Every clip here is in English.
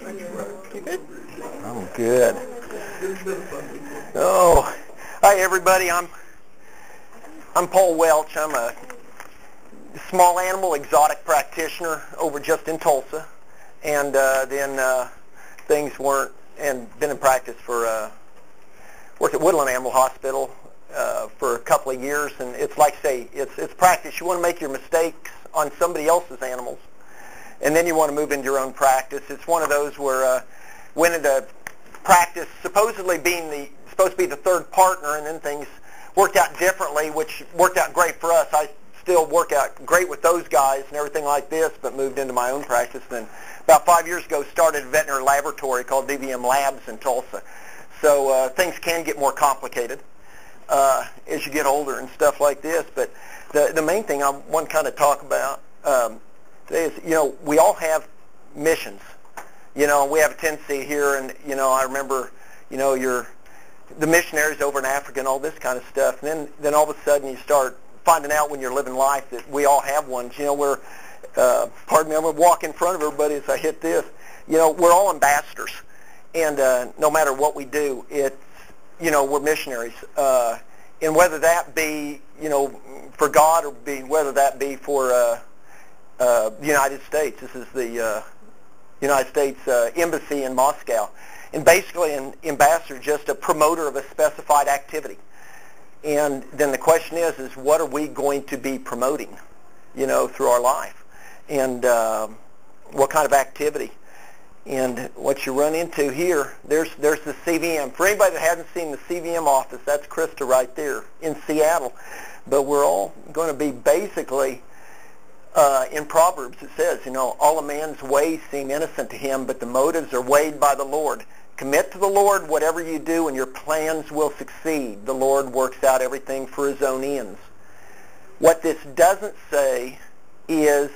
You good? I'm good. Oh, hi everybody. I'm Paul Welch. I'm a small animal exotic practitioner over just in Tulsa, and then things weren't, and been in practice for worked at Woodland Animal Hospital for a couple of years, and it's like say it's practice. You want to make your mistakes on somebody else's animals, and then you want to move into your own practice. It's one of those where went into practice supposedly being supposed to be the third partner, and then things worked out differently, which worked out great for us. I still work out great with those guys and everything like this, but moved into my own practice. Then about 5 years ago started a veterinary laboratory called DVM Labs in Tulsa. So things can get more complicated as you get older and stuff like this. But the main thing I want to kind of talk about today is, we all have missions. We have a tendency here, and, I remember, the missionaries over in Africa and all this kind of stuff. And then all of a sudden you start finding out when you're living life that we all have ones. We're, pardon me, I'm going to walk in front of everybody as I hit this. We're all ambassadors. And no matter what we do, it's, we're missionaries. And whether that be, for God, or whether that be for the United States. This is the United States Embassy in Moscow. And basically an ambassador, just a promoter of a specified activity. And then the question is what are we going to be promoting, through our life? And what kind of activity? And what you run into here, there's the CVM. For anybody that hasn't seen the CVM office, that's Krista right there in Seattle. But we're all going to be basically, in Proverbs it says, all a man's ways seem innocent to him, but the motives are weighed by the Lord. Commit to the Lord whatever you do, and your plans will succeed. The Lord works out everything for his own ends. What this doesn't say is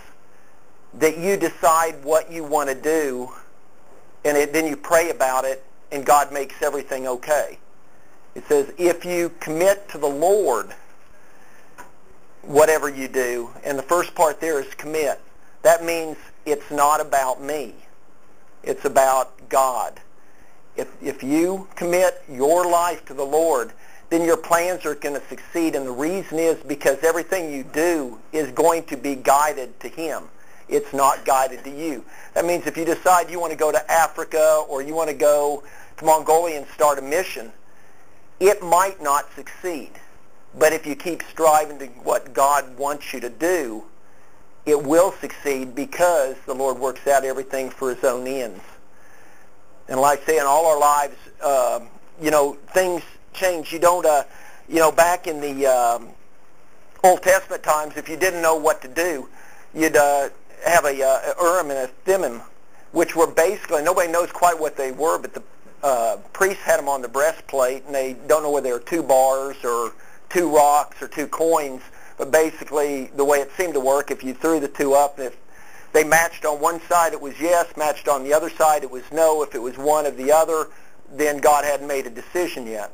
that you decide what you want to do, and then you pray about it, and God makes everything okay. It says, if you commit to the Lord whatever you do, and the first part there is commit. That means it's not about me. It's about God. If you commit your life to the Lord, then your plans are going to succeed, and the reason is because everything you do is going to be guided to Him. It's not guided to you. That means if you decide you want to go to Africa or you want to go to Mongolia and start a mission, it might not succeed. But if you keep striving to what God wants you to do, it will succeed because the Lord works out everything for His own ends. And like I say, in all our lives, things change. You don't, back in the Old Testament times, if you didn't know what to do, you'd have a Urim and a Thummim, which were basically, nobody knows quite what they were, but the priests had them on the breastplate, and they don't know whether they were 2 bars or 2 rocks or 2 coins, but basically the way it seemed to work, if you threw the 2 up, if they matched on one side it was yes, matched on the other side it was no. If it was one of the other, then God hadn't made a decision yet.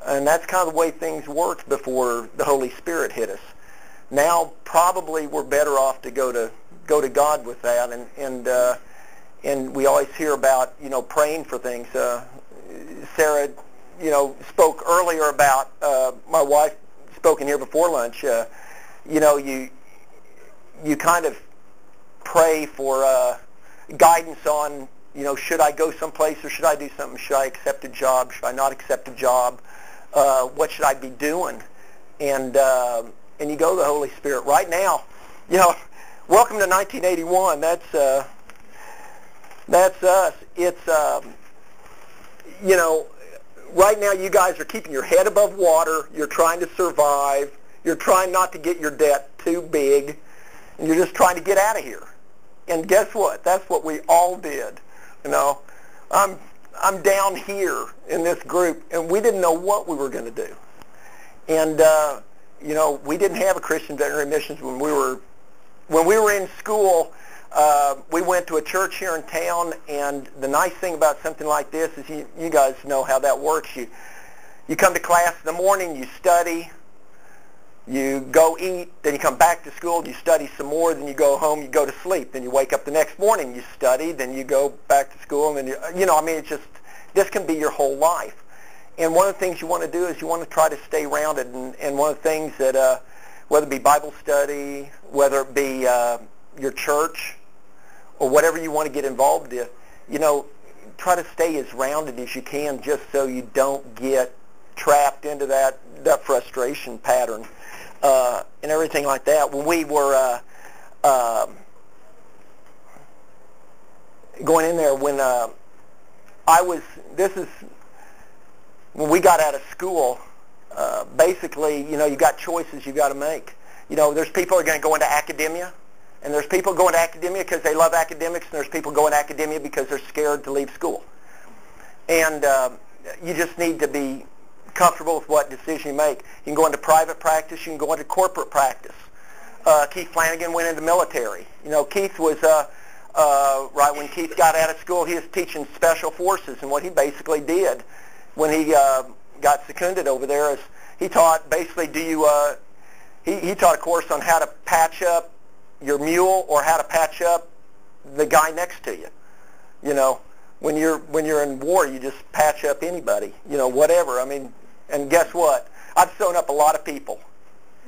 And that's kind of the way things worked before the Holy Spirit hit us. Now probably we're better off to go to God with that, and we always hear about praying for things. Sarah spoke earlier about, my wife spoke in here before lunch, you kind of pray for guidance on, should I go someplace or should I do something? Should I accept a job? Should I not accept a job? What should I be doing? And you go to the Holy Spirit. Right now, welcome to 1981. That's us. It's, right now you guys are keeping your head above water. You're trying to survive. You're trying not to get your debt too big. And you're just trying to get out of here. And guess what? That's what we all did. I'm down here in this group, and we didn't know what we were going to do. And, we didn't have a Christian veterinary missions when we were in school. We went to a church here in town, and the nice thing about something like this is you guys know how that works. You come to class in the morning, you study, You go eat, then you come back to school, you study some more, then you go home, you go to sleep, then you wake up the next morning, you study, then you go back to school, and then it's just, this can be your whole life. And one of the things you want to do is you want to try to stay rounded, and one of the things that, whether it be Bible study, whether it be your church, or whatever you want to get involved in, try to stay as rounded as you can just so you don't get trapped into that frustration pattern and everything like that. When we were going in there, when when we got out of school, basically, you got choices you got to make. There's people who are going to go into academia, and there's people going to academia because they love academics, and there's people going to academia because they're scared to leave school. And you just need to be comfortable with what decision you make. You can go into private practice. You can go into corporate practice. Keith Flanagan went into military. Keith was, right when Keith got out of school, he was teaching special forces, and what he basically did when he got seconded over there is he taught, basically, he taught a course on how to patch up your mule or how to patch up the guy next to you. When you're in war, you just patch up anybody, whatever. And guess what? I've sewn up a lot of people.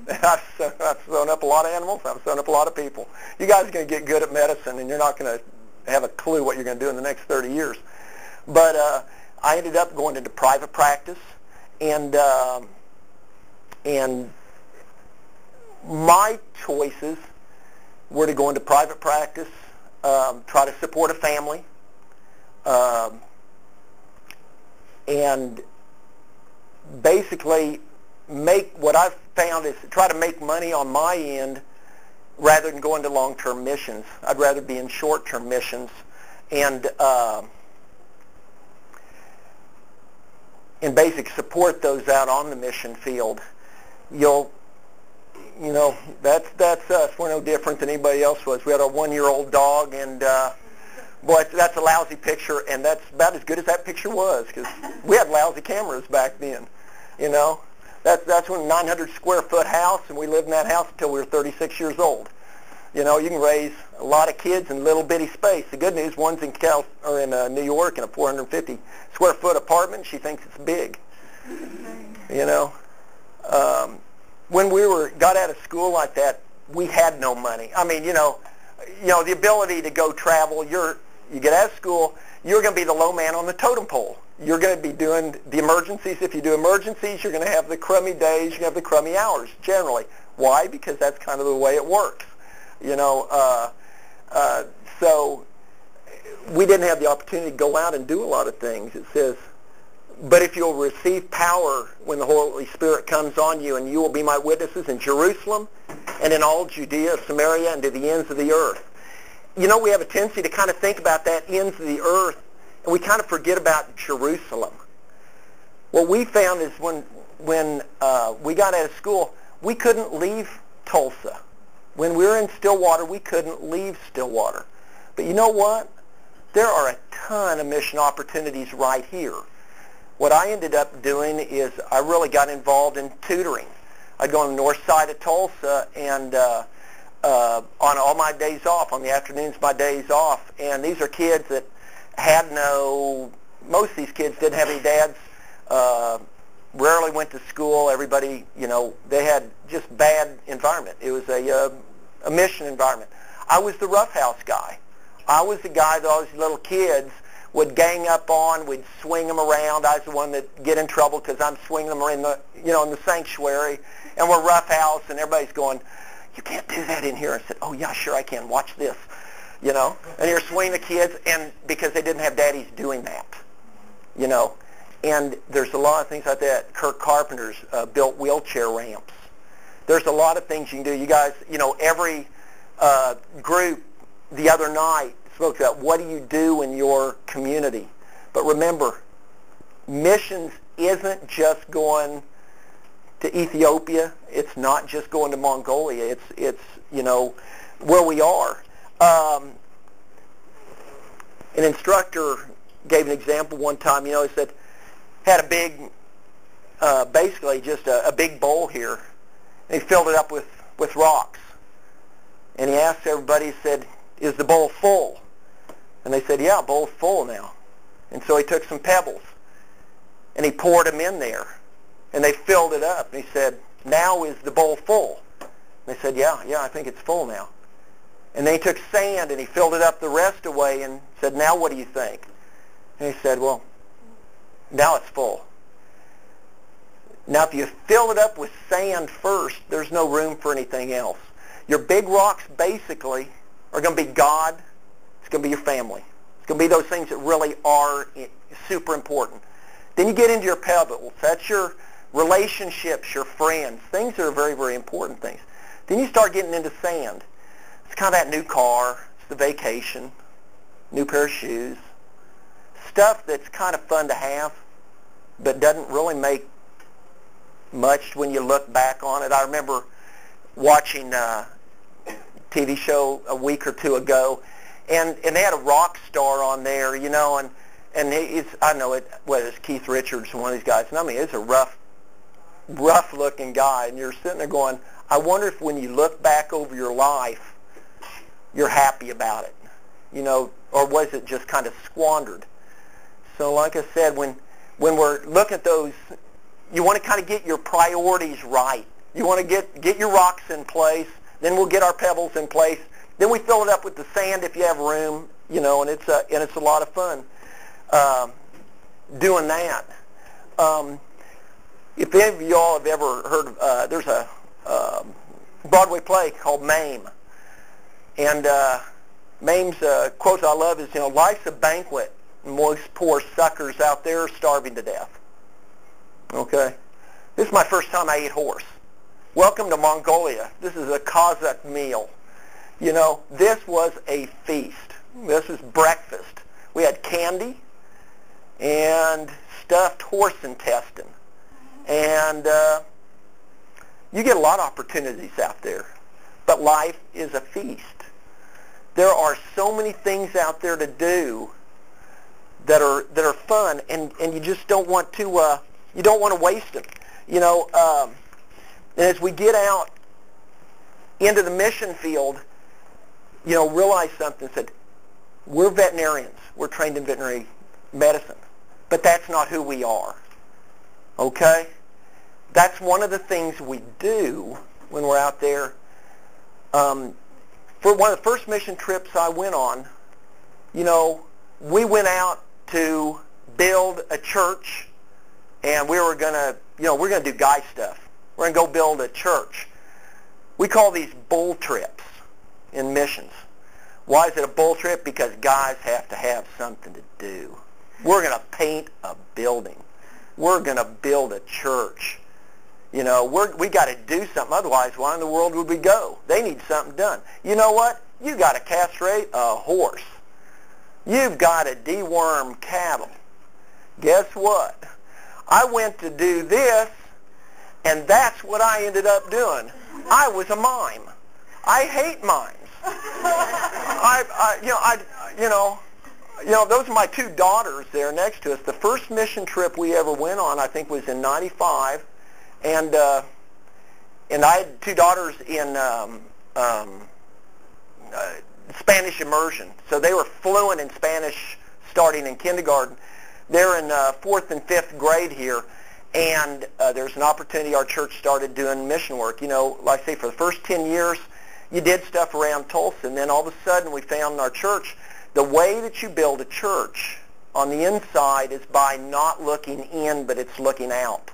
I've sewn up a lot of animals. I've sewn up a lot of people. You guys are going to get good at medicine, and you're not going to have a clue what you're going to do in the next 30 years. But I ended up going into private practice, and my choices were to go into private practice, try to support a family, and basically what I've found is try to make money on my end rather than go into long-term missions. I'd rather be in short-term missions, and basically support those out on the mission field. That's us. We're no different than anybody else was. We had a 1-year-old dog, and boy, that's a lousy picture, and that's about as good as that picture was, because we had lousy cameras back then. That's when a 900 square foot house, and we lived in that house until we were 36 years old. You can raise a lot of kids in a little bitty space. The good news, one's in New York in a 450 square foot apartment. She thinks it's big. When we got out of school like that, we had no money. The ability to go travel. You get out of school, you're going to be the low man on the totem pole. You're going to be doing the emergencies. If you do emergencies, you're going to have the crummy days. You're going to have the crummy hours, generally. Why? Because that's kind of the way it works. So we didn't have the opportunity to go out and do a lot of things. It says, but if you'll receive power when the Holy Spirit comes on you, and you will be my witnesses in Jerusalem and in all Judea, Samaria, and to the ends of the earth. We have a tendency to kind of think about that ends of the earth, and we kind of forget about Jerusalem. What we found is when we got out of school, we couldn't leave Tulsa. When we were in Stillwater, we couldn't leave Stillwater. But you know what? There are a ton of mission opportunities right here. What I ended up doing is I really got involved in tutoring. I'd go on the north side of Tulsa, and on all my days off, on the afternoons, my days off, and these are kids that had most of these kids didn't have any dads, rarely went to school. Everybody, they had just bad environment. It was a mission environment. I was the roughhouse guy. I was the guy that all these little kids would gang up on. We'd swing them around. I was the one that get in trouble because I'm swinging them in the sanctuary, and we're roughhouse, and everybody's going, "You can't do that in here." I said, "Oh yeah, sure I can. Watch this." And you're swinging the kids, and because they didn't have daddies doing that, And there's a lot of things like that. Kirk Carpenter's built wheelchair ramps. There's a lot of things you can do. You guys, every group the other night spoke about what do you do in your community. But remember, missions isn't just going to Ethiopia. It's not just going to Mongolia. It's where we are. An instructor gave an example one time. He said, had a big, basically just a big bowl here, And he filled it up with rocks. And he asked everybody, he said, is the bowl full? And they said, yeah, the bowl's full now. And so he took some pebbles and he poured them in there. And they filled it up. And he said, now is the bowl full? And they said, yeah, I think it's full now. And then he took sand and he filled it up the rest away and said, now what do you think? And he said, well, now it's full. Now if you fill it up with sand first, there's no room for anything else. Your big rocks basically are going to be God. It's going to be your family. It's going to be those things that really are super important. Then you get into your pebbles. That's your relationships, your friends, things that are very, very important things. Then you start getting into sand. It's kind of that new car. It's the vacation, new pair of shoes, stuff that's kind of fun to have, but doesn't really make much when you look back on it. I remember watching a TV show a week or two ago, and they had a rock star on there, you know, and I know it was Keith Richards, one of these guys, and I mean, it's a rough looking guy, and you're sitting there going, I wonder if when you look back over your life, you're happy about it, you know, or was it just kind of squandered? So like I said, when we're looking at those, you want to kind of get your priorities right. You want to get your rocks in place, then we'll get our pebbles in place. Then we fill it up with the sand if you have room, you know, and it's a lot of fun doing that. If any of y'all have ever heard of, there's a Broadway play called Mame. And Mame's quote I love is, you know, life's a banquet, and most poor suckers out there are starving to death. Okay? This is my first time I ate horse. Welcome to Mongolia. This is a Cossack meal. You know, this was a feast. This was breakfast. We had candy and stuffed horse intestine. And you get a lot of opportunities out there. But life is a feast. There are so many things out there to do that are fun, and you just don't want to waste them. You know, and as we get out into the mission field, you know, realize something. Said, we're veterinarians. We're trained in veterinary medicine, but that's not who we are. Okay? That's one of the things we do when we're out there. For one of the first mission trips I went on, you know, we went out to build a church, and we were going to, you know, we're going to do guy stuff. We're going to go build a church. We call these bull trips in missions. Why is it a bull trip? Because guys have to have something to do. We're going to paint a building. We're going to build a church. You know, we got to do something. Otherwise, why in the world would we go? They need something done. You know what? You got to castrate a horse. You've got to deworm cattle. Guess what? I went to do this, and that's what I ended up doing. I was a mime. I hate mimes. Those are my two daughters there next to us. The first mission trip we ever went on, I think, was in '95, and I had two daughters in Spanish immersion, so they were fluent in Spanish starting in kindergarten. They're in 4th and 5th grade here, and there's an opportunity. Our church started doing mission work. You know, like I say, for the first 10 years, you did stuff around Tulsa, and then all of a sudden we found in our church the way that you build a church on the inside is by not looking in, but it's looking out.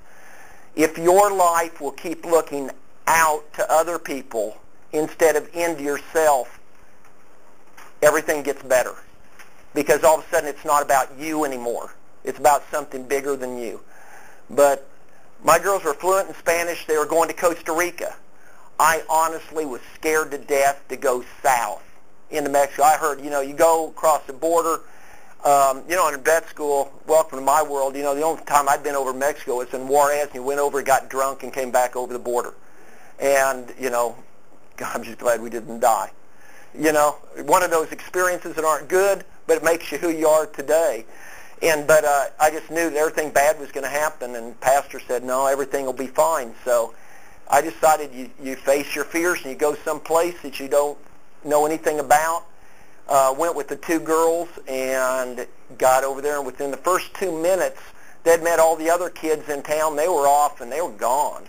If your life will keep looking out to other people instead of into yourself, everything gets better. Because all of a sudden it's not about you anymore. It's about something bigger than you. But my girls were fluent in Spanish. They were going to Costa Rica. I honestly was scared to death to go south into Mexico. I heard, you know, you go across the border, in vet school, welcome to my world, you know, the only time I'd been over Mexico was in Juarez, and you went over, got drunk, and came back over the border. And, you know, I'm just glad we didn't die. You know, one of those experiences that aren't good, but it makes you who you are today. But I just knew that everything bad was going to happen, and Pastor said, no, everything will be fine. So I decided you face your fears and you go someplace that you don't know anything about. Went with the two girls and got over there, and within the first 2 minutes, they'd met all the other kids in town. They were off and they were gone.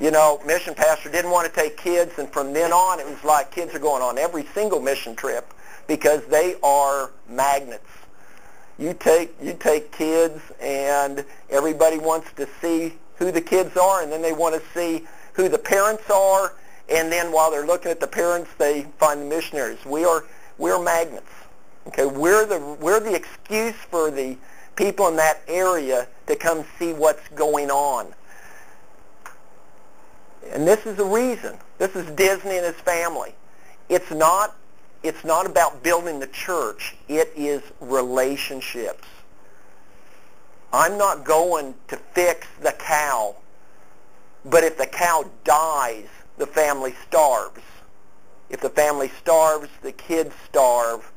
You know, mission pastor didn't want to take kids, and from then on, it was like kids are going on every single mission trip because they are magnets. You take kids, and everybody wants to see who the kids are, and then they want to see who the parents are, and then while they're looking at the parents, they find the missionaries. We're magnets. Okay, we're the excuse for the people in that area to come see what's going on. And this is the reason. This is Disney and his family. It's not about building the church. It is relationships. I'm not going to fix the cow, but if the cow dies, the family starves. If the family starves, the kids starve,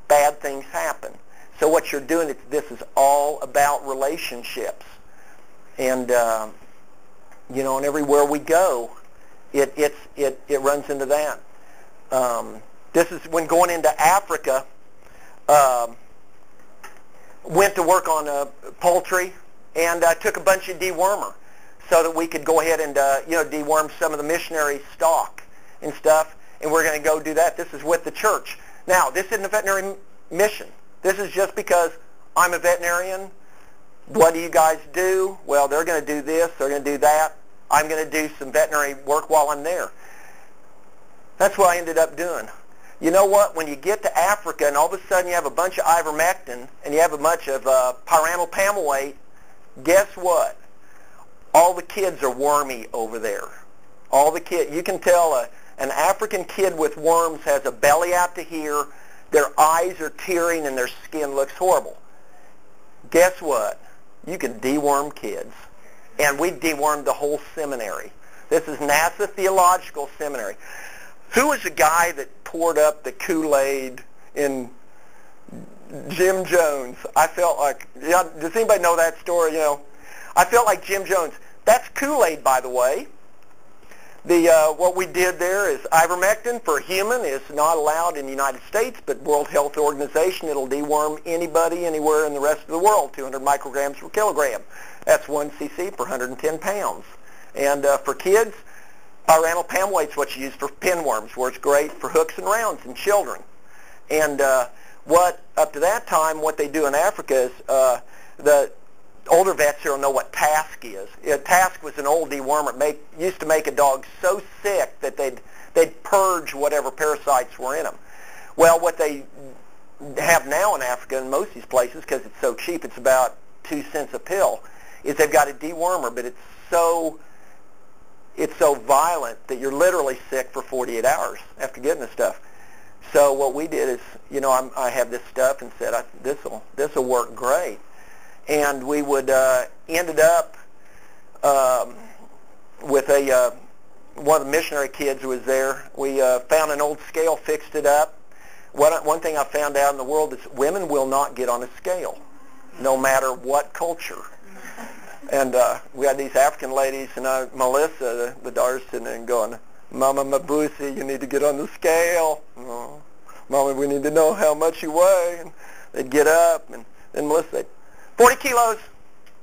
bad things happen. So what you're doing, this is all about relationships. And, you know, and everywhere we go, it runs into that. This is when going into Africa, went to work on poultry, and took a bunch of dewormer so that we could go ahead and, you know, deworm some of the missionary stock and stuff. And we're going to go do that. This is with the church. Now, this isn't a veterinary mission. This is just because I'm a veterinarian. What do you guys do? Well, they're going to do this. They're going to do that. I'm going to do some veterinary work while I'm there. That's what I ended up doing. You know what? When you get to Africa and all of a sudden you have a bunch of ivermectin and you have a bunch of pyramidal pamoate, guess what? All the kids are wormy over there. All the kids. You can tell an African kid with worms has a belly out to here, their eyes are tearing, and their skin looks horrible. Guess what? You can deworm kids. And we dewormed the whole seminary. This is NASA Theological Seminary. Who was the guy that poured up the Kool-Aid in Jim Jones? I felt like, yeah, does anybody know that story? You know, I felt like Jim Jones. That's Kool-Aid, by the way. What we did there is ivermectin for human is not allowed in the United States, but World Health Organization, it'll deworm anybody anywhere in the rest of the world, 200 micrograms per kilogram. That's 1 cc per 110 pounds. And for kids, pyramidal pamoate's what you use for pinworms, where it's great for hooks and rounds in children. And up to that time, what they do in Africa is the older vets here will know what Task is. Task was an old dewormer. Used to make a dog so sick that they'd purge whatever parasites were in them. Well, what they have now in Africa and most of these places, because it's so cheap, it's about 2 cents a pill, is they've got a dewormer, but it's so violent that you're literally sick for 48 hours after getting the stuff. So what we did is, you know, I have this stuff and said, this'll work great. And we would ended up with one of the missionary kids who was there. We found an old scale, fixed it up. One thing I found out in the world is women will not get on a scale, no matter what culture. And we had these African ladies, and Melissa, the daughter's sitting there and going, "Mama Mabusi, you need to get on the scale. Oh, Mama, we need to know how much you weigh." And they'd get up, and then Melissa said, 40 kilos,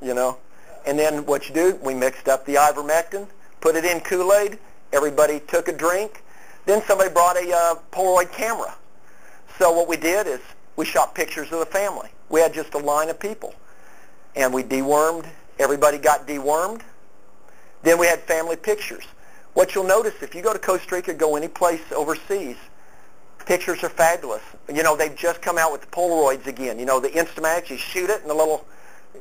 you know. And then what you do, we mixed up the ivermectin, put it in Kool-Aid, everybody took a drink. Then somebody brought a Polaroid camera. So what we did is we shot pictures of the family. We had just a line of people. And we dewormed. Everybody got dewormed. Then we had family pictures. What you'll notice, if you go to Costa Rica, go any place overseas, pictures are fabulous. You know, they've just come out with the Polaroids again. You know, the Instamax, you shoot it and the little,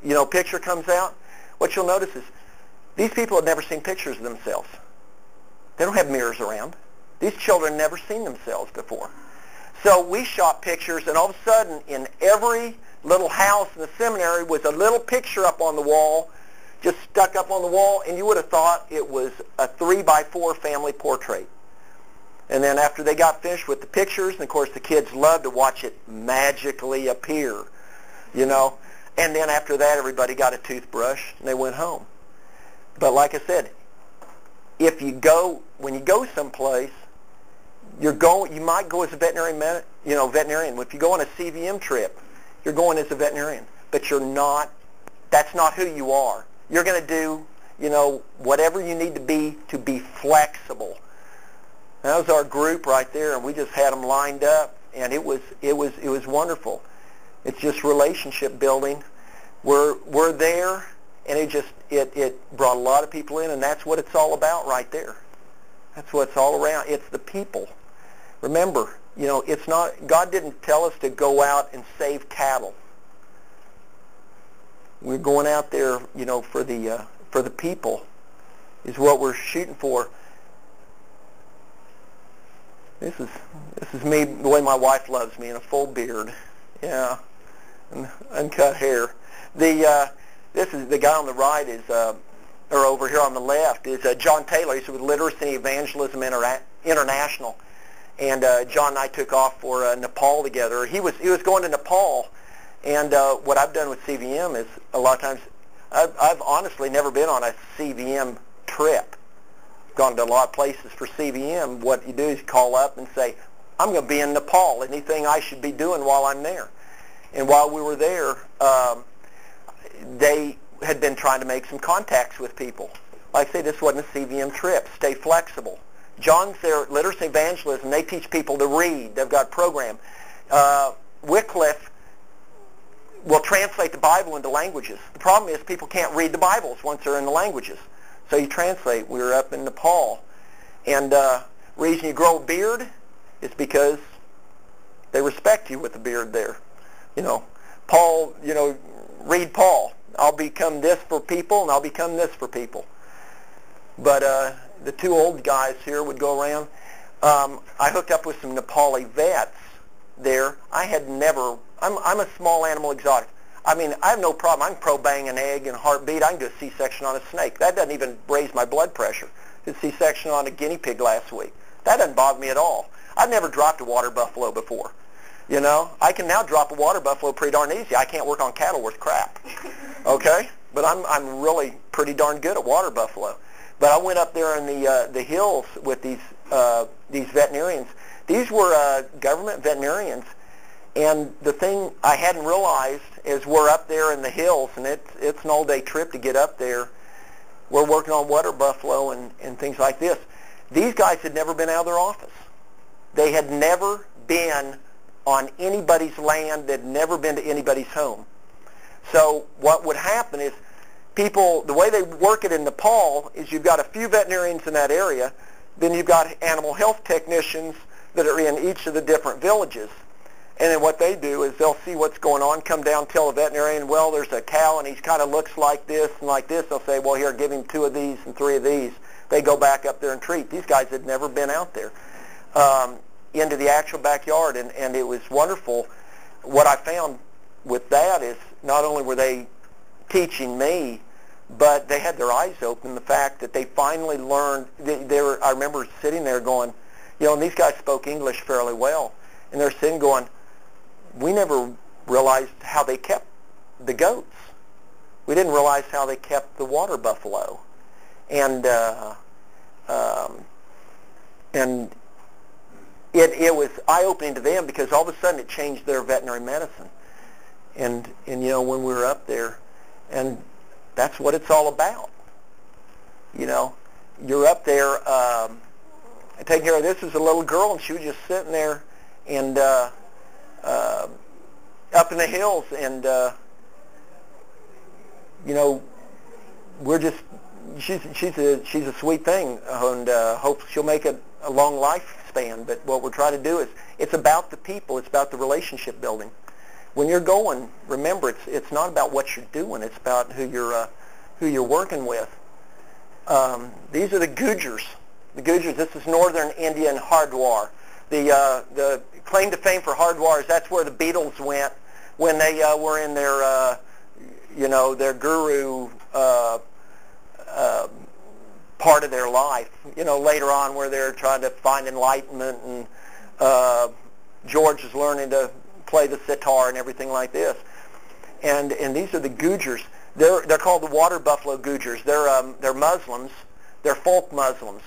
you know, picture comes out. What you'll notice is these people have never seen pictures of themselves. They don't have mirrors around. These children never seen themselves before. So we shot pictures, and all of a sudden in every little house in the seminary was a little picture up on the wall, just stuck up on the wall, and you would have thought it was a 3x4 family portrait. And then after they got finished with the pictures, and of course the kids loved to watch it magically appear, you know. And then after that, everybody got a toothbrush and they went home. But like I said, if you go, when you go someplace, you might go as a veterinarian, veterinarian. If you go on a CVM trip, you're going as a veterinarian, but you're not. That's not who you are. You're going to do, whatever you need to be flexible. That was our group right there, and we just had them lined up, and it was wonderful. It's just relationship building. We're there, and it brought a lot of people in, and that's what it's all about right there. That's what it's all around. It's the people. Remember, it's not, God didn't tell us to go out and save cattle. We're going out there, for the people is what we're shooting for. This is me, the way my wife loves me, in a full beard. Yeah, and uncut hair. This is the guy on the right is, or over here on the left is John Taylor. He's with Literacy and Evangelism International, and John and I took off for Nepal together. He was going to Nepal, and what I've done with CVM is a lot of times I've honestly never been on a CVM trip. Gone to a lot of places for CVM. What you do is call up and say, I'm going to be in Nepal. Anything I should be doing while I'm there? And while we were there, they had been trying to make some contacts with people. Like I say, this wasn't a CVM trip. Stay flexible. John's there at Literacy Evangelism. They teach people to read. They've got a program. Wycliffe will translate the Bible into languages. The problem is people can't read the Bibles once they're in the languages. So you translate. We were up in Nepal. And reason you grow a beard is because they respect you with a beard there. Paul, read Paul. I'll become this for people, and I'll become this for people. But the two old guys here would go around. I hooked up with some Nepali vets there. I'm a small animal exotic. I mean, I have no problem. I can pro-bang an egg and a heartbeat. I can do a C-section on a snake. That doesn't even raise my blood pressure. Did a C-section on a guinea pig last week. That doesn't bother me at all. I've never dropped a water buffalo before. I can now drop a water buffalo pretty darn easy. I can't work on cattle worth crap. Okay? But I'm really pretty darn good at water buffalo. But I went up there in the hills with these veterinarians. These were government veterinarians. And the thing I hadn't realized is we're up there in the hills, and it's an all-day trip to get up there. We're working on water buffalo and things like this. These guys had never been out of their office. They had never been on anybody's land. They'd never been to anybody's home. So what would happen is people, the way they work it in Nepal is you've got a few veterinarians in that area, then you've got animal health technicians that are in each of the different villages. And then what they do is they'll see what's going on, come down, tell a veterinarian, well, there's a cow and he kind of looks like this and like this. They'll say, well, here, give him 2 of these and 3 of these. They go back up there and treat. These guys had never been out there into the actual backyard, and it was wonderful. What I found with that is not only were they teaching me, but they had their eyes open. The fact that they finally learned, I remember sitting there going, and these guys spoke English fairly well, and they're sitting going, we never realized how they kept the goats. We didn't realize how they kept the water buffalo. And it was eye-opening to them because all of a sudden it changed their veterinary medicine. And when we were up there, and that's what it's all about. You're up there taking care of this. Was a little girl, and she was just sitting there and up in the hills, and we're just she's a sweet thing, and hope she'll make a long lifespan. But what we're trying to do is it's about the people. It's about the relationship building. When you're going, remember it's not about what you're doing. It's about who you're working with. These are the Gujars. The Gujars. This is northern Indian Hardwar. The claim to fame for Hardwar is that's where the Beatles went when they were in their their guru part of their life. Later on where they're trying to find enlightenment, and George is learning to play the sitar and everything like this. And these are the Gujars. They're called the water buffalo Gujars. They're Muslims, they're folk Muslims.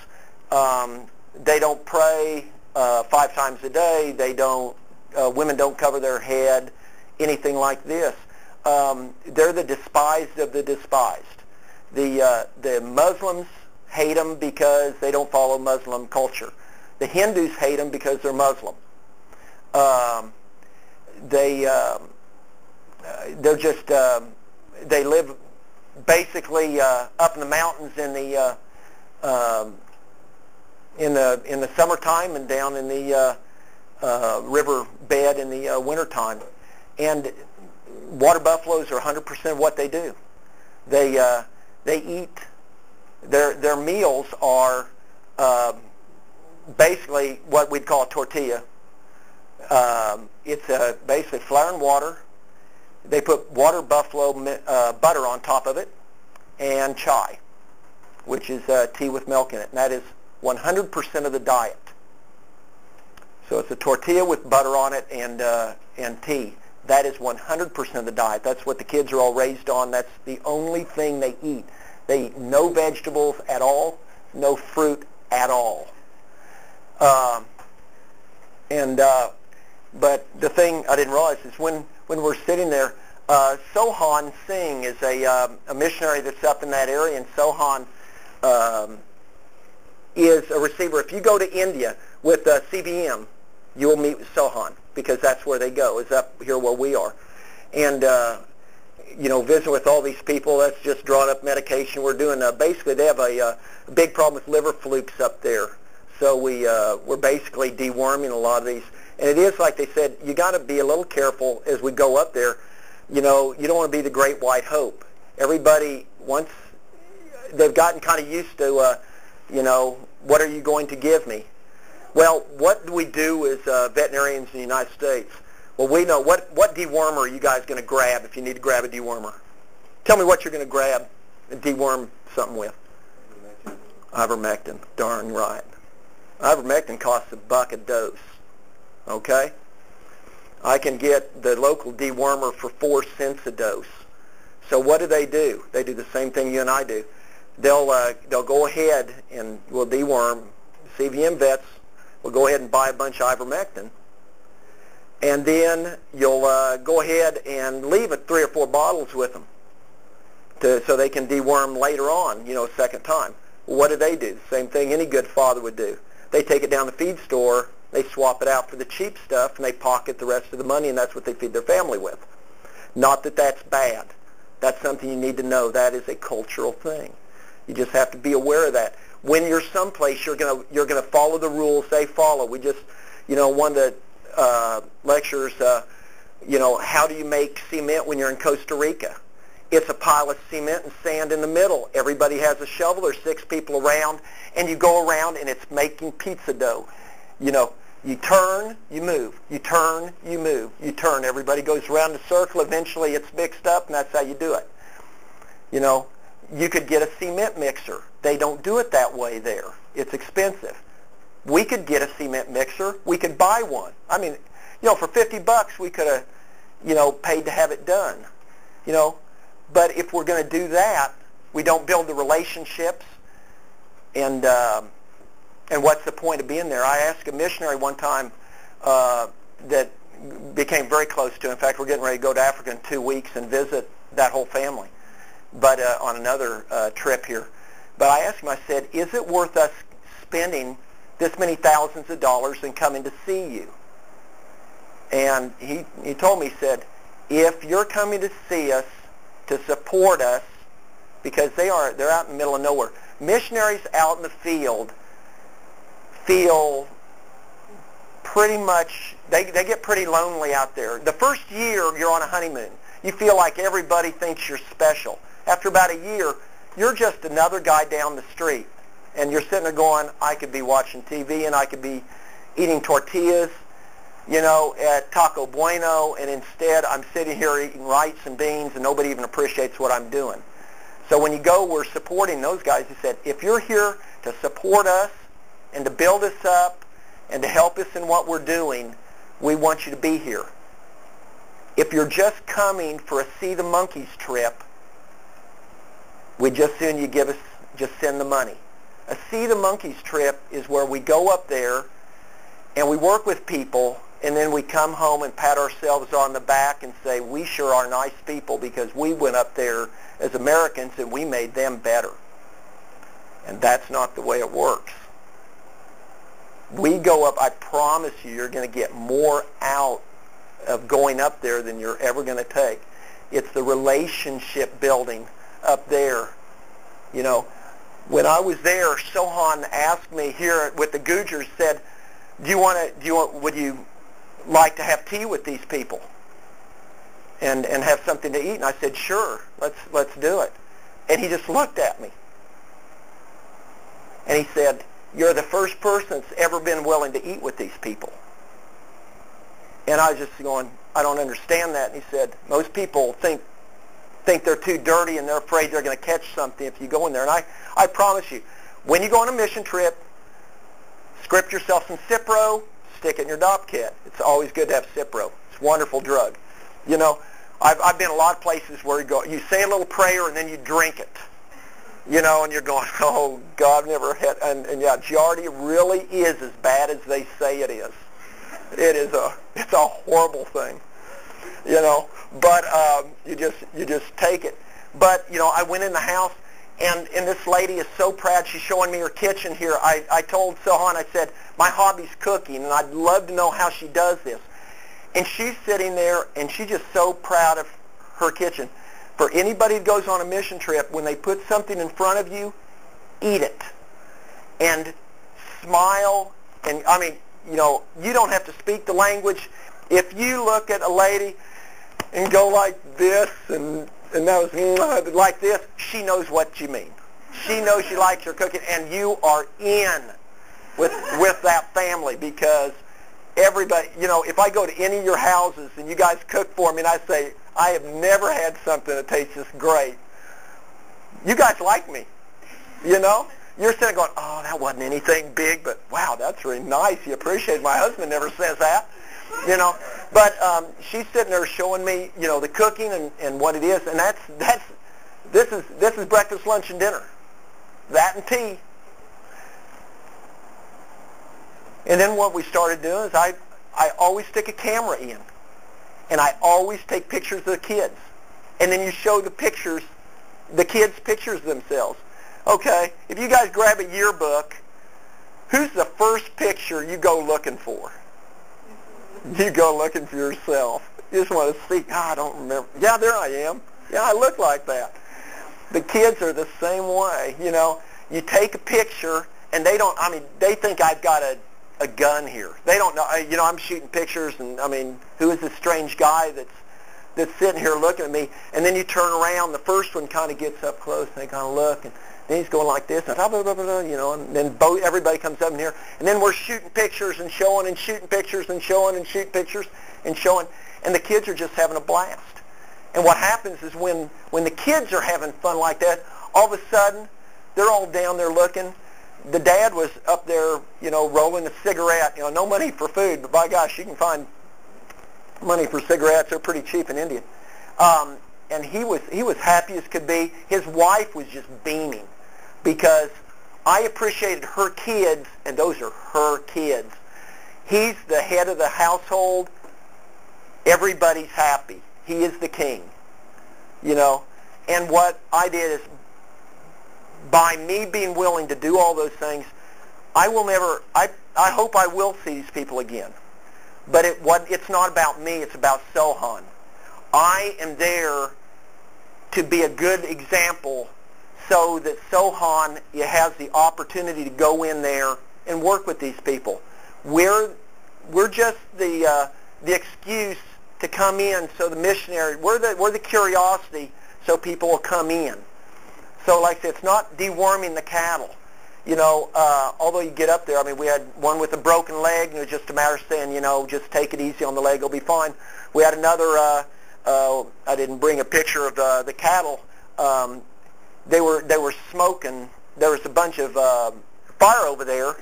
They don't pray 5 times a day. They don't. Women don't cover their head, anything like this. They're the despised of the despised. The Muslims hate them because they don't follow Muslim culture. The Hindus hate them because they're Muslim. They're just they live basically up in the mountains in the summertime and down in the river bed in the wintertime. And water buffaloes are 100% what they do. They eat, their meals are basically what we'd call a tortilla. It's basically flour and water. They put water buffalo butter on top of it and chai, which is tea with milk in it. And that is 100% of the diet. So it's a tortilla with butter on it and tea. That is 100% of the diet. That's what the kids are all raised on. That's the only thing they eat. They eat no vegetables at all, no fruit at all. But the thing I didn't realize is when we're sitting there, Sohan Singh is a missionary that's up in that area, and Sohan is a receiver. If you go to India with CBM, you will meet with Sohan, because that's where they go, is up here where we are. And, visit with all these people. That's just drawing up medication. We're doing, basically, they have a big problem with liver flukes up there. So we're basically deworming a lot of these. And it is, like they said, you got to be a little careful as we go up there. You don't want to be the great white hope. Everybody, once they've gotten kind of used to, what are you going to give me? Well, what do we do as veterinarians in the United States? Well, we know what dewormer are you guys going to grab if you need to grab a dewormer? Tell me what you're going to grab and deworm something with. Ivermectin. Darn right. Ivermectin costs $1 a dose. Okay? I can get the local dewormer for 4 cents a dose. So what do? They do the same thing you and I do. They'll go ahead and will deworm. CVM vets will go ahead and buy a bunch of ivermectin, and then you'll go ahead and leave it 3 or 4 bottles with them so they can deworm later on, a second time. Well, what do? The same thing any good father would do. They take it down to the feed store, they swap it out for the cheap stuff, and they pocket the rest of the money, and that's what they feed their family with. Not that that's bad. That's something you need to know. That is a cultural thing. You just have to be aware of that. When you're someplace, you're gonna follow the rules they follow. We just, one of the lectures, how do you make cement when you're in Costa Rica? It's a pile of cement and sand in the middle. Everybody has a shovel. There's 6 people around, and you go around, and it's making pizza dough. You turn, you move. You turn, you move. You turn. Everybody goes around the circle. Eventually, it's mixed up, and that's how you do it. You could get a cement mixer. They don't do it that way there. It's expensive. We could get a cement mixer. We could buy one. I mean, for $50 we could have, paid to have it done. But if we're going to do that, we don't build the relationships. And what's the point of being there? I asked a missionary one time that became very close to. In fact, we're getting ready to go to Africa in 2 weeks and visit that whole family, but on another trip here. But I asked him, I said, is it worth us spending this many thousands of dollars and coming to see you? And he told me, he said, if you're coming to see us, to support us, because they're out in the middle of nowhere. Missionaries out in the field feel pretty much, they get pretty lonely out there. The first year you're on a honeymoon. You feel like everybody thinks you're special. After about a year, you're just another guy down the street. And you're sitting there going, I could be watching TV and I could be eating tortillas, at Taco Bueno, and instead I'm sitting here eating rice and beans and nobody even appreciates what I'm doing. So when you go, we're supporting those guys. He said, if you're here to support us and to build us up and to help us in what we're doing, we want you to be here. If you're just coming for a See the Monkeys trip, we just soon you just send the money. A See the Monkeys trip is where we go up there and we work with people, and then we come home and pat ourselves on the back and say, we sure are nice people because we went up there as Americans and we made them better. And that's not the way it works. We go up, I promise you, you're going to get more out of going up there than you're ever going to take. It's the relationship building up there. You know, when I was there, Sohan asked me here with the Gujars, said, would you like to have tea with these people and have something to eat? And I said, sure, let's do it. And he just looked at me. And he said, you're the first person that's ever been willing to eat with these people. And I was just going, I don't understand that. And he said, most people think they're too dirty and they're afraid they're going to catch something if you go in there. And I promise you, when you go on a mission trip, script yourself some Cipro, stick it in your DOP kit. It's always good to have Cipro. It's a wonderful drug. You know, I've been a lot of places where you say a little prayer and then you drink it. You know, and you're going, oh, God, I've never had, and yeah, Giardia really is as bad as they say it is. It's a horrible thing, you know, but you just take it. But, you know, I went in the house, and this lady is so proud. She's showing me her kitchen here. I told Sohan, I said, my hobby's cooking, and I'd love to know how she does this. And she's sitting there, and she's just so proud of her kitchen. For anybody that goes on a mission trip, when they put something in front of you, eat it. And smile. And, I mean, you know, you don't have to speak the language. If you look at a lady and go like this and that was like this, she knows what you mean. She knows she likes your cooking, and you are in with that family because everybody, you know, if I go to any of your houses and you guys cook for me and I say, I have never had something that tastes this great, you guys like me, you know? You're sitting going, oh, that wasn't anything big, but wow, that's really nice. You appreciate it. My husband never says that, you know? But she's sitting there showing me, you know, the cooking and what it is, and this is breakfast, lunch, and dinner. That and tea. And then what we started doing is I always stick a camera in. And I always take pictures of the kids. And then you show the pictures, the kids' pictures themselves. Okay, if you guys grab a yearbook, who's the first picture you go looking for? You go looking for yourself. You just want to see, I don't remember. Yeah, there I am. Yeah, I look like that. The kids are the same way. You know, you take a picture, and they think I've got a gun here. They don't know, you know, I'm shooting pictures, and I mean, who is this strange guy that's sitting here looking at me? And then you turn around, the first one kind of gets up close, and they kind of look, and then he's going like this, and blah, blah, blah, blah, you know, and then everybody comes up in here, and then we're shooting pictures and showing and shooting pictures and showing and shooting pictures and showing, and the kids are just having a blast. And what happens is when the kids are having fun like that, all of a sudden, they're all down there looking. The dad was up there, you know, rolling a cigarette. You know, no money for food, but by gosh, you can find money for cigarettes. They're pretty cheap in India. And he was happy as could be. His wife was just beaming because I appreciated her kids, and those are her kids. He's the head of the household. Everybody's happy. He is the king, you know. And what I did is, by me being willing to do all those things, I hope I will see these people again. But it's not about me, it's about Sohan. I am there to be a good example so that Sohan has the opportunity to go in there and work with these people. We're just the excuse to come in, so the missionary, we're the curiosity so people will come in. So like I said, it's not deworming the cattle. You know, although you get up there, I mean, we had one with a broken leg, and it was just a matter of saying, you know, just take it easy on the leg, it'll be fine. We had another, I didn't bring a picture of the cattle. They were smoking. There was a bunch of fire over there,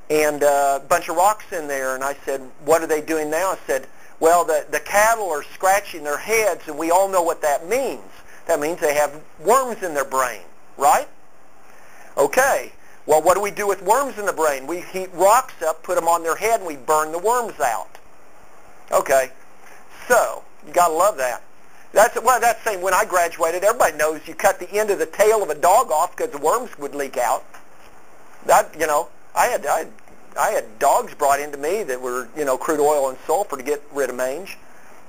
and a bunch of rocks in there, and I said, what are they doing now? I said, well, the cattle are scratching their heads, and we all know what that means. That means they have worms in their brain, right? Okay. Well, what do we do with worms in the brain? We heat rocks up, put them on their head, and we burn the worms out. Okay. So, you got to love that. That's saying when I graduated, everybody knows you cut the end of the tail of a dog off because the worms would leak out. That, I had dogs brought into me that were, crude oil and sulfur to get rid of mange.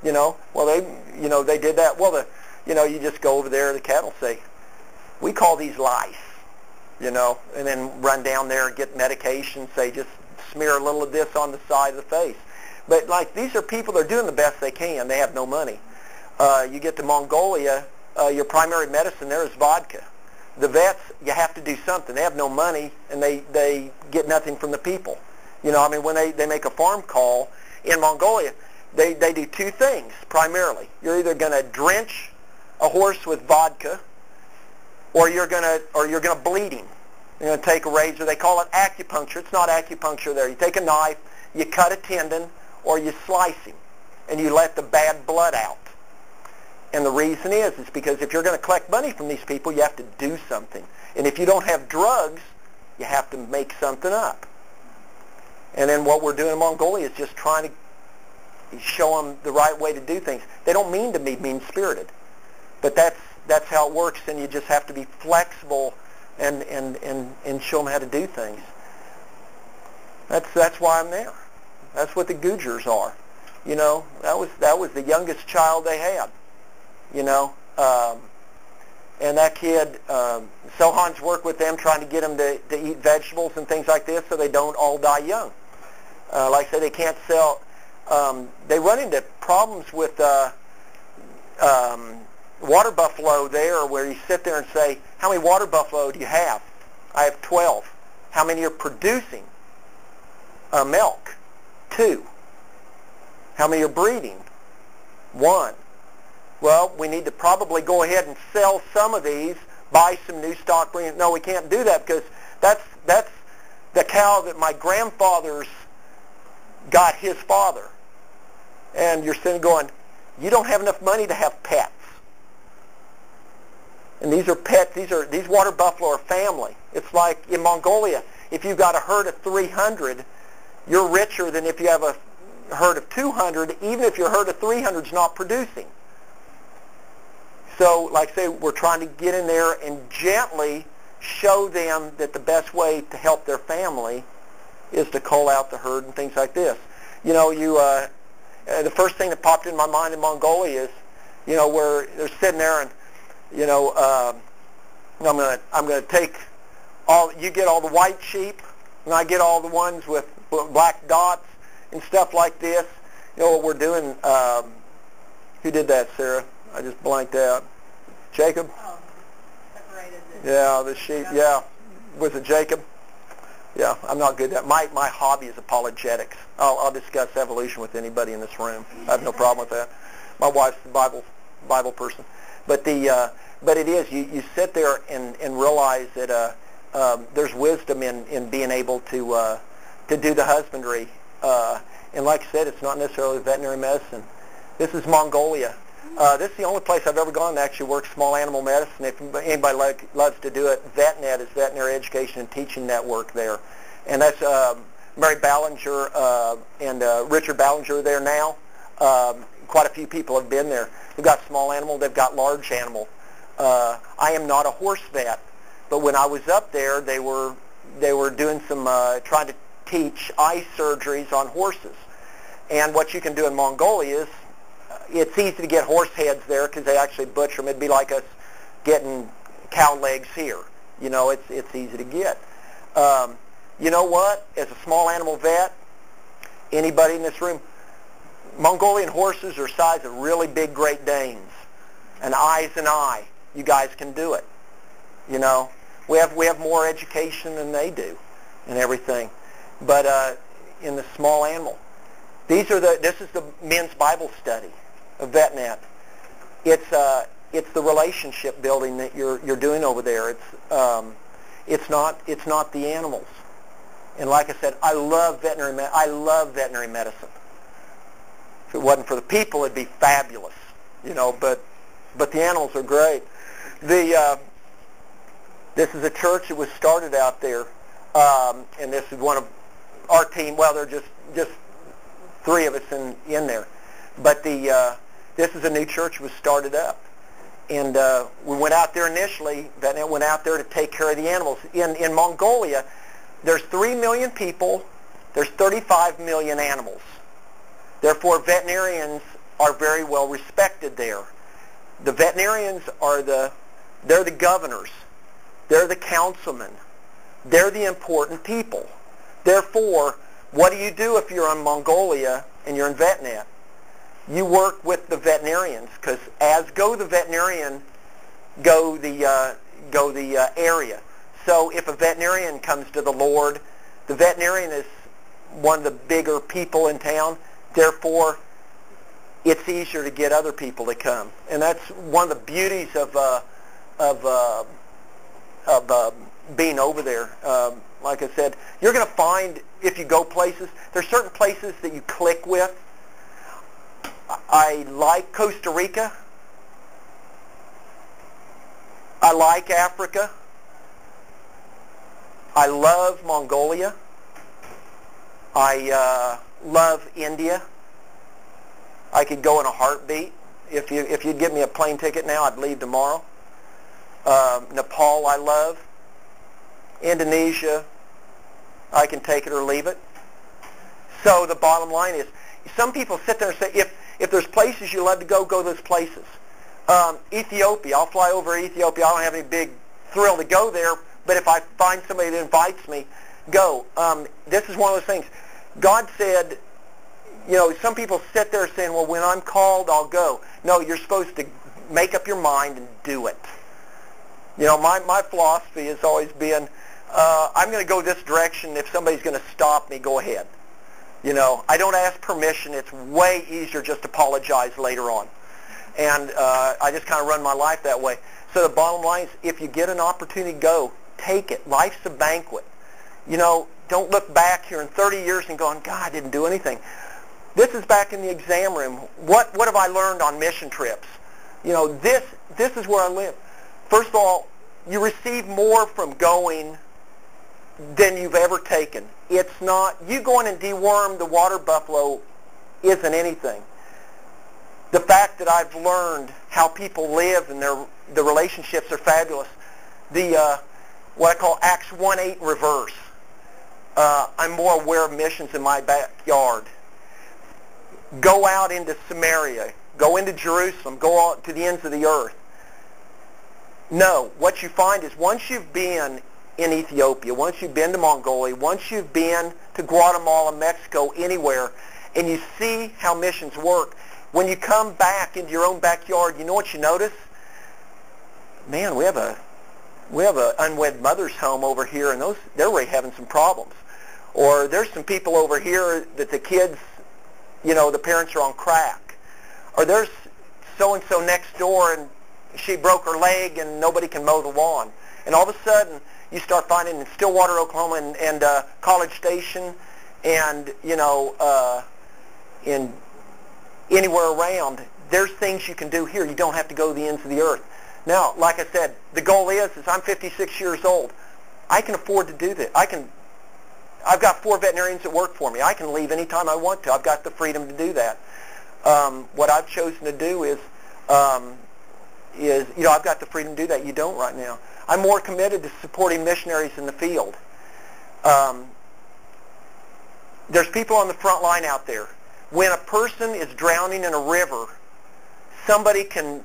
Well, they did that. Well, you just go over there, the cattle say, we call these lice, and then run down there and get medication, say just smear a little of this on the side of the face. But these are people that are doing the best they can. They have no money. You get to Mongolia, your primary medicine there is vodka. The vets, you have to do something. They have no money, and they get nothing from the people. When they make a farm call in Mongolia, they do two things primarily. You're either going to drench a horse with vodka, or you're going to bleed him. You're going to take a razor. They call it acupuncture. It's not acupuncture there. You take a knife, you cut a tendon, or you slice him, and you let the bad blood out. And the reason is because if you're going to collect money from these people, you have to do something. And if you don't have drugs, you have to make something up. And then what we're doing in Mongolia is just trying to show them the right way to do things. They don't mean to be mean-spirited, but that's how it works, and you just have to be flexible and show them how to do things. That's why I'm there. That's what the Gujars are. That was the youngest child they had. And that kid, Sohan's worked with them trying to get them to eat vegetables and things like this so they don't all die young. Like I said, they can't sell. They run into problems with water buffalo there, where you sit there and say, how many water buffalo do you have? I have 12. How many are producing milk? 2. How many are breeding? 1. Well, we need to probably go ahead and sell some of these, buy some new stock. No, we can't do that because that's the cow that my grandfather's got his father. And you're sitting going, you don't have enough money to have pets. And these are pets. These water buffalo are family. It's like in Mongolia, if you've got a herd of 300, you're richer than if you have a herd of 200, even if your herd of 300 is not producing. So, like I say, we're trying to get in there and gently show them that the best way to help their family is to call out the herd and things like this. The first thing that popped in my mind in Mongolia is, where they're sitting there and, I'm going to take you get all the white sheep, and I get all the ones with black dots and stuff like this. What we're doing, who did that, Sarah? I just blanked out. Jacob? Oh, separated yeah, the sheep, yeah. Was it Jacob? Yeah, I'm not good at that. My hobby is apologetics. I'll discuss evolution with anybody in this room. I have no problem with that. My wife's the Bible person. But it is, you sit there and realize that there's wisdom in being able to do the husbandry. And like I said, it's not necessarily veterinary medicine. This is Mongolia. This is the only place I've ever gone that actually works small animal medicine. If anybody loves to do it, VetNet is Veterinary Education and Teaching Network there. And that's Mary Ballinger and Richard Ballinger there now. Quite a few people have been there. They've got small animal, they've got large animal. I am not a horse vet, but when I was up there, they were doing some trying to teach eye surgeries on horses. And what you can do in Mongolia is it's easy to get horse heads there because they actually butcher them. It'd be like us getting cow legs here. It's easy to get. You know what? As a small animal vet, anybody in this room, Mongolian horses are the size of really big Great Danes. An eye's an eye. You guys can do it. We have more education than they do and everything. But in the small animal, this is the men's Bible study of VetNet. It's the relationship building that you're doing over there. It's not the animals. And like I said, I love veterinary medicine. If it wasn't for the people, it'd be fabulous. But the animals are great. The This is a church that was started out there, and this is one of our team. Well, there are just three of us in there, but this is a new church that was started up, and we went out there initially. Then went out there to take care of the animals. In Mongolia, there's 3 million people. There's 35 million animals. Therefore, veterinarians are very well respected there. The veterinarians they're the governors. They're the councilmen. They're the important people. Therefore, what do you do if you're in Mongolia and you're in VetNet? You work with the veterinarians, because as go the veterinarian, go the area. So if a veterinarian comes to the Lord, the veterinarian is one of the bigger people in town. Therefore, it's easier to get other people to come, and that's one of the beauties of being over there. Like I said, you're going to find, if you go places, there's certain places that you click with. I like Costa Rica. I like Africa. I love Mongolia. I love India. I could go in a heartbeat. If you'd give me a plane ticket now, I'd leave tomorrow. Nepal I love. Indonesia, I can take it or leave it. So the bottom line is, some people sit there and say, if there's places you love to go those places. Ethiopia, I'll fly over Ethiopia. I don't have any big thrill to go there, but if I find somebody that invites me, go. This is one of those things. God said, some people sit there saying, well, when I'm called, I'll go. No, you're supposed to make up your mind and do it. My philosophy has always been, I'm going to go this direction. If somebody's going to stop me, go ahead. I don't ask permission. It's way easier just to apologize later on. And I just kind of run my life that way. So the bottom line is, if you get an opportunity to go, take it. Life's a banquet. Don't look back here in 30 years and going, God, I didn't do anything. This is back in the exam room. What have I learned on mission trips? This is where I live. First of all, you receive more from going than you've ever taken. It's not, you going and deworm the water buffalo isn't anything. The fact that I've learned how people live and the relationships are fabulous. What I call Acts 1:8 in reverse. I'm more aware of missions in my backyard. Go out into Samaria. Go into Jerusalem. Go out to the ends of the earth. No, what you find is once you've been in Ethiopia, once you've been to Mongolia, once you've been to Guatemala, Mexico, anywhere, and you see how missions work, when you come back into your own backyard, you know what you notice? Man, we have a unwed mother's home over here, and they're really having some problems. Or there's some people over here that the kids, the parents are on crack. Or there's so-and-so next door, and she broke her leg, and nobody can mow the lawn. And all of a sudden, you start finding in Stillwater, Oklahoma, and College Station, and in anywhere around, there's things you can do here. You don't have to go to the ends of the earth. Now, like I said, the goal is I'm 56 years old. I can afford to do that. I've got 4 veterinarians that work for me. I can leave anytime I want to. I've got the freedom to do that. What I've chosen to do is I've got the freedom to do that. You don't right now. I'm more committed to supporting missionaries in the field. There's people on the front line out there. When a person is drowning in a river, somebody can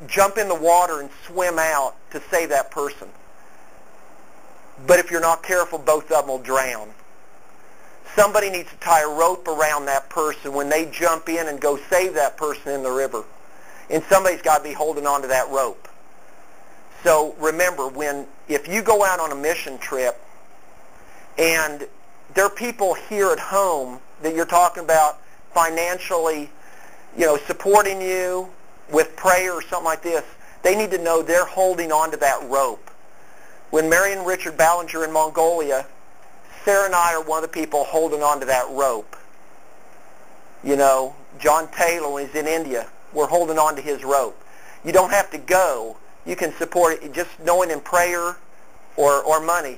jump in the water and swim out to save that person. But if you're not careful, both of them will drown. Somebody needs to tie a rope around that person when they jump in and go save that person in the river. And somebody's got to be holding on to that rope. So remember, if you go out on a mission trip and there are people here at home that you're talking about financially, supporting you with prayer or something like this, they need to know they're holding on to that rope. When Mary and Richard Ballinger in Mongolia, Sarah and I are one of the people holding on to that rope. John Taylor, when he's in India, we're holding on to his rope. You don't have to go. You can support it just knowing in prayer or money.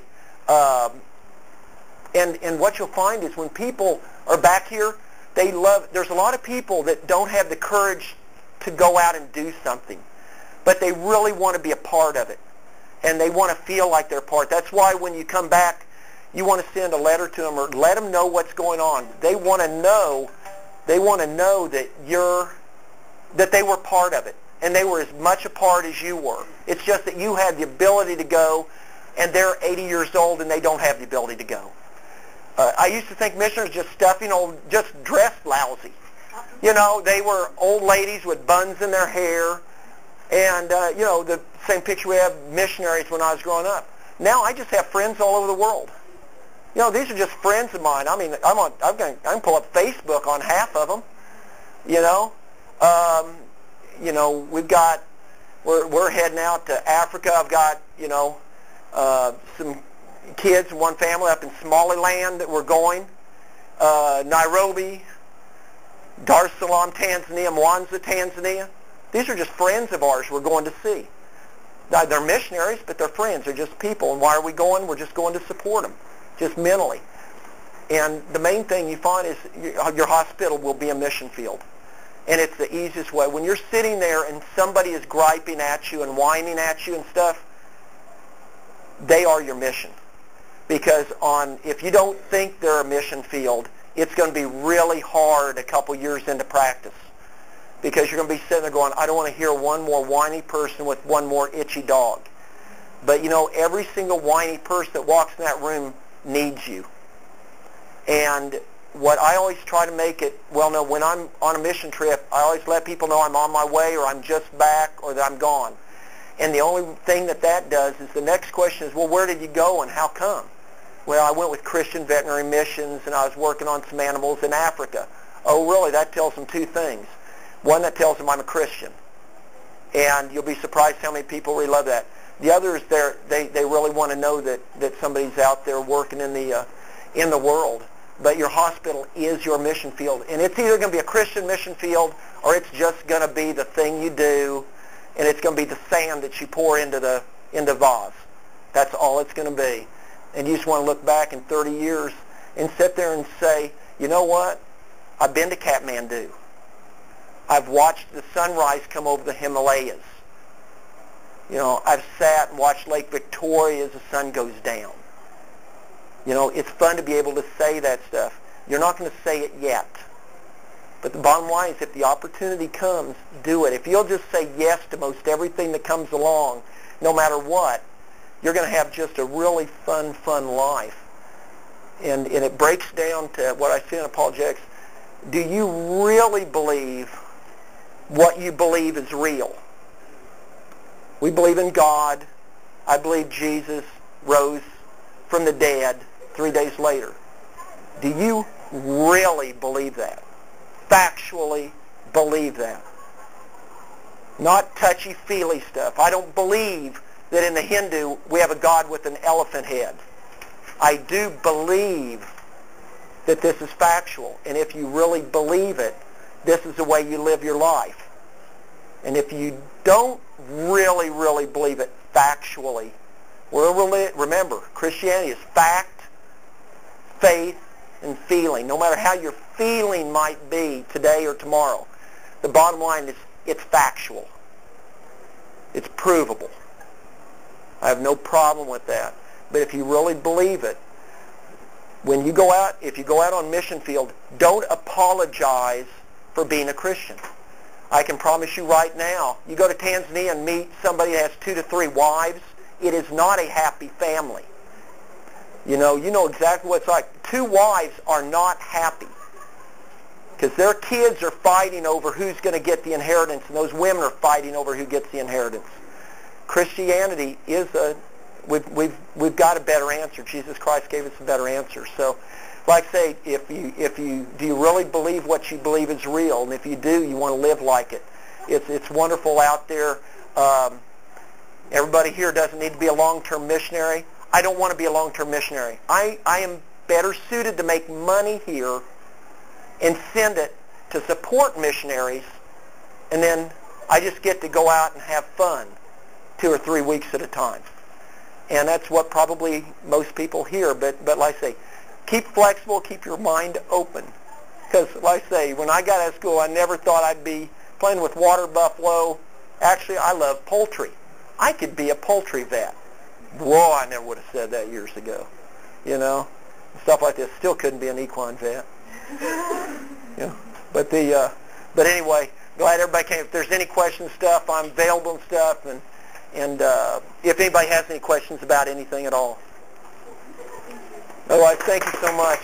And what you'll find is when people are back here, there's a lot of people that don't have the courage to go out and do something, but they really want to be a part of it, and they want to feel like they're part. That's why when you come back, you want to send a letter to them or let them know what's going on. They want to know that they were part of it, and they were as much a part as you were. It's just that you had the ability to go, and they're 80 years old and they don't have the ability to go. I used to think missionaries just dressed lousy. You know, they were old ladies with buns in their hair, and you know, the same picture we have missionaries when I was growing up. Now I just have friends all over the world. You know, these are just friends of mine. I mean, I can pull up Facebook on half of them. You know, we're heading out to Africa. I've got some kids in one family up in Somaliland that we're going. Nairobi, Dar es Salaam, Tanzania, Mwanza, Tanzania. These are just friends of ours we're going to see. They're missionaries, but they're friends. They're just people. And why are we going? We're just going to support them, just mentally. And the main thing you find is your hospital will be a mission field. And it's the easiest way. When you're sitting there and somebody is griping at you and whining at you and stuff, they are your mission. Because if you don't think they're a mission field, it's going to be really hard a couple years into practice. Because you're going to be sitting there going, I don't want to hear one more whiny person with one more itchy dog. But you know, every single whiny person that walks in that room needs you. And what I always try to make it well known, when I'm on a mission trip, I always let people know I'm on my way or I'm just back or that I'm gone. And the only thing that does is the next question is, well, where did you go and how come? Well, I went with Christian Veterinary Missions and I was working on some animals in Africa. Oh, really? That tells them two things. One, that tells them I'm a Christian. And you'll be surprised how many people really love that. The other is they really want to know that somebody's out there working in the world. But your hospital is your mission field. And it's either going to be a Christian mission field or it's just going to be the thing you do, and it's going to be the sand that you pour into the vase. That's all it's going to be. And you just want to look back in 30 years and sit there and say, you know what? I've been to Kathmandu. I've watched the sunrise come over the Himalayas. You know, I've sat and watched Lake Victoria as the sun goes down. You know, it's fun to be able to say that stuff. You're not going to say it yet. But the bottom line is if the opportunity comes, do it. If you'll just say yes to most everything that comes along, no matter what, you're going to have just a really fun life. And it breaks down to what I say in apologetics. Do you really believe what you believe is real? We believe in God. I believe Jesus rose from the dead 3 days later. Do you really believe that? Factually believe that? Not touchy-feely stuff. I don't believe that in the Hindu we have a God with an elephant head. I do believe that this is factual. And if you really believe it, this is the way you live your life. And if you don't really believe it factually, remember, Christianity is fact, faith, and feeling. No matter how your feeling might be today or tomorrow, the bottom line is it's factual. It's provable. I have no problem with that. But if you really believe it, when you go out, if you go out on mission field, don't apologize for being a Christian. I can promise you right now, you go to Tanzania and meet somebody that has 2 to 3 wives, it is not a happy family. You know exactly what it's like. 2 wives are not happy because their kids are fighting over who's going to get the inheritance, and those women are fighting over who gets the inheritance. Christianity is we've got a better answer. Jesus Christ gave us a better answer. So, like I say, do you really believe what you believe is real? And if you do, you want to live like it. It's wonderful out there. Everybody here doesn't need to be a long-term missionary. I don't want to be a long-term missionary. I am better suited to make money here and send it to support missionaries, and then I just get to go out and have fun 2 or 3 weeks at a time. And that's what probably most people hear. But like I say, keep flexible, keep your mind open. Because like I say, when I got out of school, I never thought I'd be playing with water buffalo. Actually, I love poultry. I could be a poultry vet. Whoa, I never would have said that years ago. You know, stuff like this. Still couldn't be an equine vet. You know, but anyway, glad everybody came. If there's any questions, stuff, I'm available and stuff, and if anybody has any questions about anything at all. Otherwise, thank you so much.